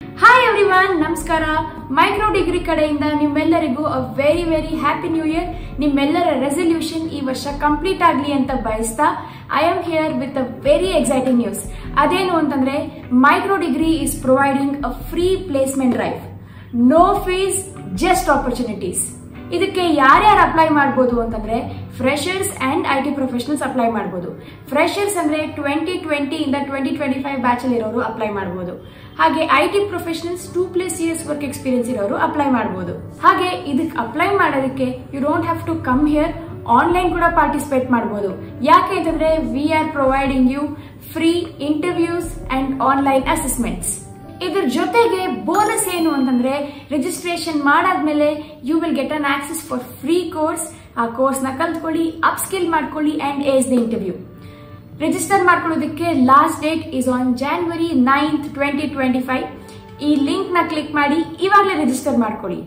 Hi everyone, ನಮಸ್ಕಾರ. Micro degree ಕಡೆಯಿಂದ ನಿಮ್ಮೆಲ್ಲರಿಗೂ a very happy new year. ನಿಮ್ಮೆಲ್ಲರ ರೆಸಲ್ಯೂಷನ್ ಈ ವರ್ಷ ಕಂಪ್ಲೀಟ್ ಆಗಲಿ ಅಂತ ಬಯಸ್ತಾ I am here with a very exciting news. ಅದೇನು ಅಂತಂದ್ರೆ micro degree is providing a free placement drive. No fees, just opportunities. ಇದಕ್ಕೆ ಯಾರ್ಯಾರು ಅಪ್ಲೈ ಮಾಡಬಹುದು ಅಂತಂದ್ರೆ freshers and IT professionals apply ಮಾಡಬಹುದು. ಫ್ರೆಶರ್ಸ್ ಅಂದ್ರೆ 2020 ಇಂದ 2025 ಬ್ಯಾಚ್ ಅಲ್ಲಿ ಇರೋರು ಅಪ್ಲೈ ಮಾಡಬಹುದು. ಹಾಗೆ IT professionals 2+ years work experience ಇರೋರು ಅಪ್ಲೈ ಮಾಡಬಹುದು. ಹಾಗೆ ಇದಕ್ಕೆ ಅಪ್ಲೈ ಮಾಡೋದಕ್ಕೆ you don't have to come here, online ಕೂಡ ಪಾರ್ಟಿಸಿಪೇಟ್ ಮಾಡಬಹುದು. ಯಾಕೆ ಅಂತಂದ್ರೆ we are providing you free interviews and online assessments. ಇದ್ರ ಜೊತೆಗೆ ಬೋನಸ್ ಏನು ಅಂತಂದ್ರೆ ರಿಜಿಸ್ಟ್ರೇಷನ್ ಮಾಡಾದ್ಮೇಲೆ you will get an access for free course. ಆ ಕೋರ್ಸ್ ನ ಕಲ್ತ್ಕೊಳ್ಳಿ, ಅಪ್ ಸ್ಕಿಲ್ ಮಾಡ್ಕೊಳ್ಳಿ and ace the interview. Register ಮಾಡ್ಕೊಳ್ಳೋದಕ್ಕೆ last date is on January 9th, 2025. ಈ ಲಿಂಕ್ ನ ಕ್ಲಿಕ್ ಮಾಡಿ ಇವಾಗಲೇ ರಿಜಿಸ್ಟರ್ ಮಾಡ್ಕೊಳ್ಳಿ.